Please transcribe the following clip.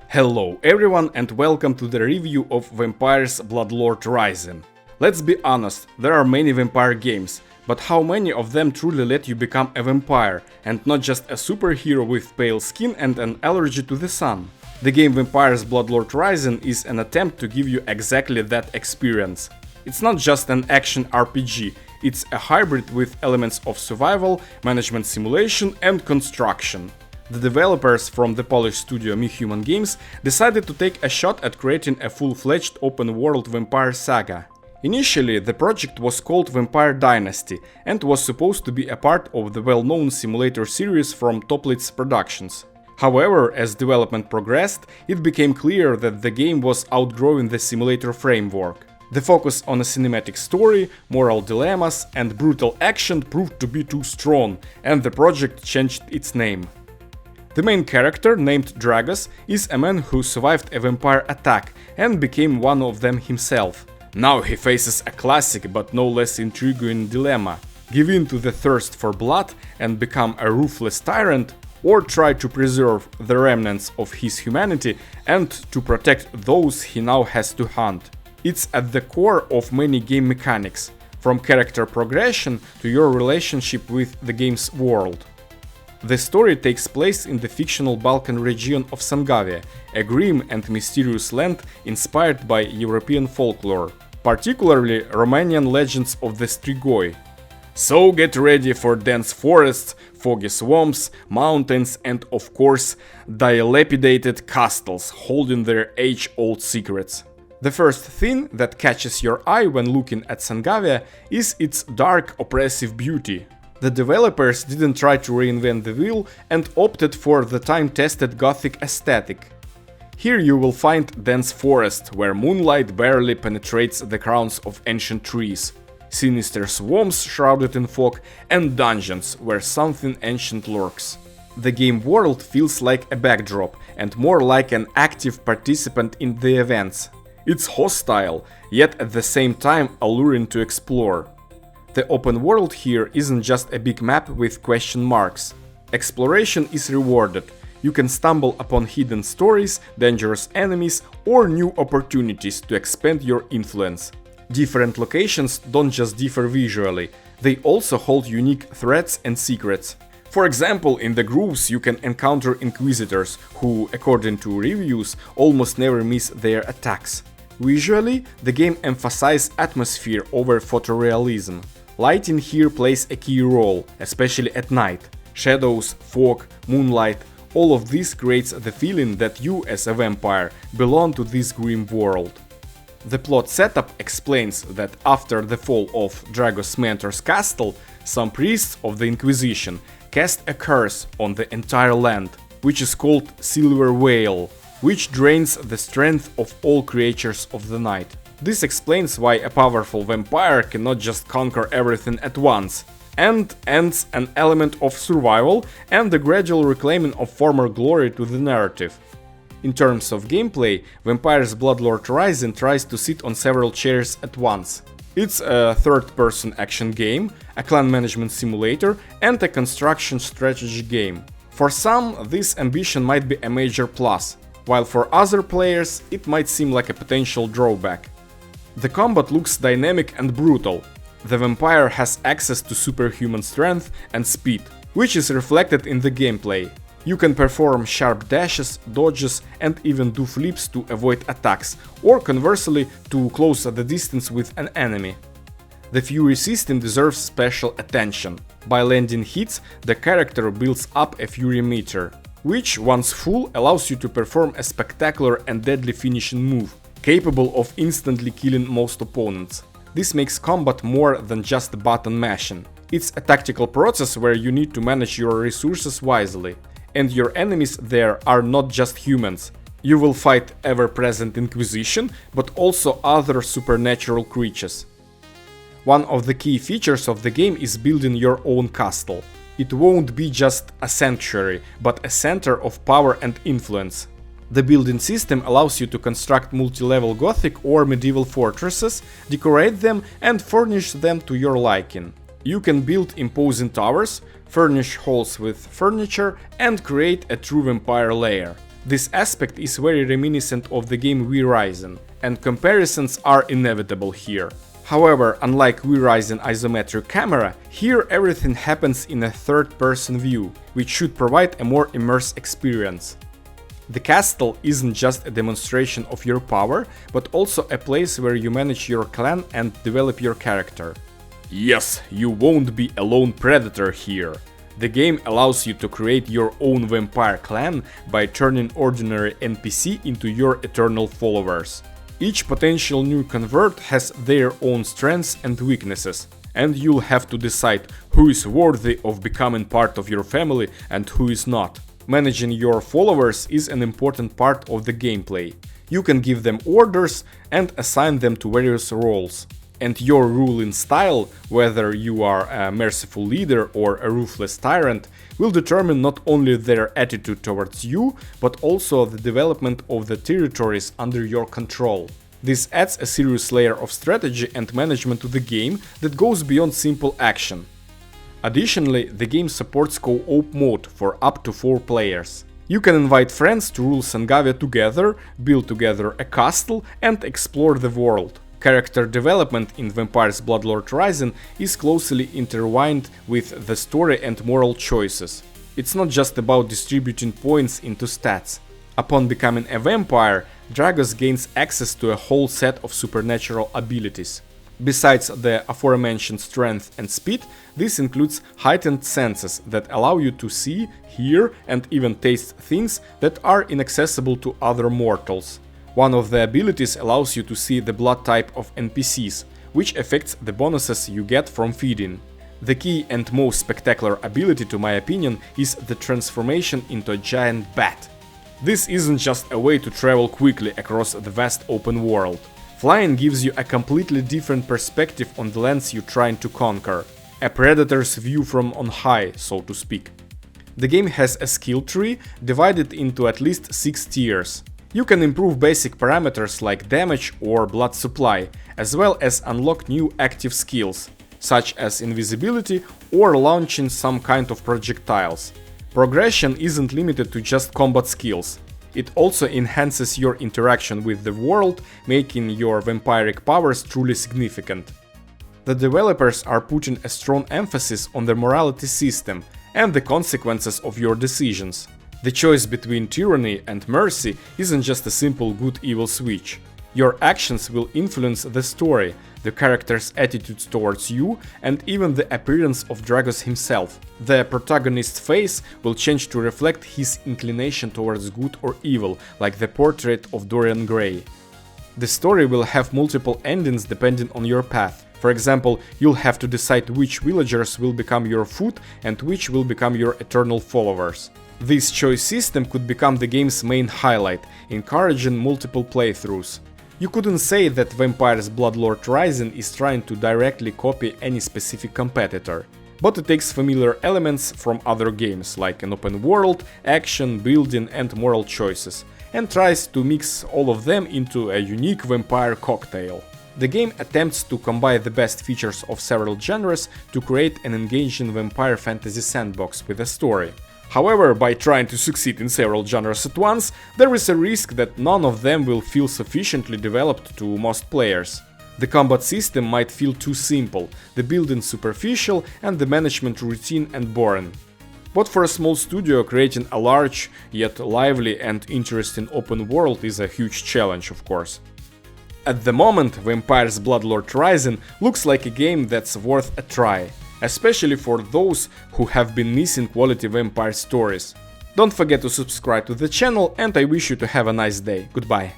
Hello everyone and welcome to the review of Vampires Bloodlord Rising. Let's be honest, there are many vampire games, but how many of them truly let you become a vampire and not just a superhero with pale skin and an allergy to the sun? The game Vampires Bloodlord Rising is an attempt to give you exactly that experience. It's not just an action RPG, it's a hybrid with elements of survival, management simulation and construction. The developers from the Polish studio Me Human Games decided to take a shot at creating a full-fledged open-world vampire saga. Initially, the project was called Vampire Dynasty and was supposed to be a part of the well-known simulator series from Toplitz Productions. However, as development progressed, it became clear that the game was outgrowing the simulator framework. The focus on a cinematic story, moral dilemmas and brutal action proved to be too strong, and the project changed its name. The main character, named Dragos, is a man who survived a vampire attack and became one of them himself. Now he faces a classic but no less intriguing dilemma: give in to the thirst for blood and become a ruthless tyrant, or try to preserve the remnants of his humanity and to protect those he now has to hunt. It's at the core of many game mechanics, from character progression to your relationship with the game's world. The story takes place in the fictional Balkan region of Sangavia, a grim and mysterious land inspired by European folklore, particularly Romanian legends of the Strigoi. So get ready for dense forests, foggy swamps, mountains and of course dilapidated castles holding their age-old secrets. The first thing that catches your eye when looking at Sangavia is its dark, oppressive beauty. The developers didn't try to reinvent the wheel and opted for the time-tested Gothic aesthetic. Here you will find dense forest, where moonlight barely penetrates the crowns of ancient trees, sinister swamps shrouded in fog, and dungeons where something ancient lurks. The game world feels like a backdrop and more like an active participant in the events. It's hostile, yet at the same time alluring to explore. The open world here isn't just a big map with question marks. Exploration is rewarded. You can stumble upon hidden stories, dangerous enemies, or new opportunities to expand your influence. Different locations don't just differ visually, they also hold unique threats and secrets. For example, in the grooves you can encounter inquisitors, who, according to reviews, almost never miss their attacks. Visually, the game emphasizes atmosphere over photorealism. Lighting here plays a key role, especially at night. Shadows, fog, moonlight, all of this creates the feeling that you, as a vampire, belong to this grim world. The plot setup explains that after the fall of Dragos' mentor's castle, some priests of the Inquisition cast a curse on the entire land, which is called Silver Veil, which drains the strength of all creatures of the night. This explains why a powerful vampire cannot just conquer everything at once, and adds an element of survival and the gradual reclaiming of former glory to the narrative. In terms of gameplay, Vampires Bloodlord Rising tries to sit on several chairs at once. It's a third-person action game, a clan management simulator, and a construction strategy game. For some, this ambition might be a major plus, while for other players it might seem like a potential drawback. The combat looks dynamic and brutal. The vampire has access to superhuman strength and speed, which is reflected in the gameplay. You can perform sharp dashes, dodges and even do flips to avoid attacks, or conversely to close the distance with an enemy. The Fury system deserves special attention. By landing hits, the character builds up a Fury meter, which, once full, allows you to perform a spectacular and deadly finishing move, capable of instantly killing most opponents. This makes combat more than just button mashing. It's a tactical process where you need to manage your resources wisely. And your enemies there are not just humans. You will fight ever-present Inquisition, but also other supernatural creatures. One of the key features of the game is building your own castle. It won't be just a sanctuary, but a center of power and influence. The building system allows you to construct multi-level Gothic or medieval fortresses, decorate them and furnish them to your liking. You can build imposing towers, furnish halls with furniture and create a true vampire lair. This aspect is very reminiscent of the game Rising, and comparisons are inevitable here. However, unlike Rising isometric camera, here everything happens in a third-person view, which should provide a more immersive experience. The castle isn't just a demonstration of your power, but also a place where you manage your clan and develop your character. Yes, you won't be a lone predator here. The game allows you to create your own vampire clan by turning ordinary NPC into your eternal followers. Each potential new convert has their own strengths and weaknesses, and you'll have to decide who is worthy of becoming part of your family and who is not. Managing your followers is an important part of the gameplay. You can give them orders and assign them to various roles. And your ruling style, whether you are a merciful leader or a ruthless tyrant, will determine not only their attitude towards you, but also the development of the territories under your control. This adds a serious layer of strategy and management to the game that goes beyond simple action. Additionally, the game supports co-op mode for up to 4 players. You can invite friends to rule Sangavia together, build together a castle, and explore the world. Character development in Vampires Bloodlord Rising is closely intertwined with the story and moral choices. It's not just about distributing points into stats. Upon becoming a vampire, Dragos gains access to a whole set of supernatural abilities. Besides the aforementioned strength and speed, this includes heightened senses that allow you to see, hear, and even taste things that are inaccessible to other mortals. One of the abilities allows you to see the blood type of NPCs, which affects the bonuses you get from feeding. The key and most spectacular ability, to my opinion, is the transformation into a giant bat. This isn't just a way to travel quickly across the vast open world. Flying gives you a completely different perspective on the lands you're trying to conquer. A predator's view from on high, so to speak. The game has a skill tree divided into at least 6 tiers. You can improve basic parameters like damage or blood supply, as well as unlock new active skills, such as invisibility or launching some kind of projectiles. Progression isn't limited to just combat skills. It also enhances your interaction with the world, making your vampiric powers truly significant. The developers are putting a strong emphasis on the morality system and the consequences of your decisions. The choice between tyranny and mercy isn't just a simple good-evil switch. Your actions will influence the story, the character's attitudes towards you, and even the appearance of Dragos himself. The protagonist's face will change to reflect his inclination towards good or evil, like the portrait of Dorian Gray. The story will have multiple endings depending on your path. For example, you'll have to decide which villagers will become your food and which will become your eternal followers. This choice system could become the game's main highlight, encouraging multiple playthroughs. You couldn't say that Vampires Bloodlord Rising is trying to directly copy any specific competitor, but it takes familiar elements from other games, like an open world, action, building and moral choices, and tries to mix all of them into a unique vampire cocktail. The game attempts to combine the best features of several genres to create an engaging vampire fantasy sandbox with a story. However, by trying to succeed in several genres at once, there is a risk that none of them will feel sufficiently developed to most players. The combat system might feel too simple, the building superficial, and the management routine and boring. But for a small studio, creating a large, yet lively and interesting open world is a huge challenge, of course. At the moment, Vampires Bloodlord Rising looks like a game that's worth a try, especially for those who have been missing quality vampire stories. Don't forget to subscribe to the channel, and I wish you to have a nice day. Goodbye.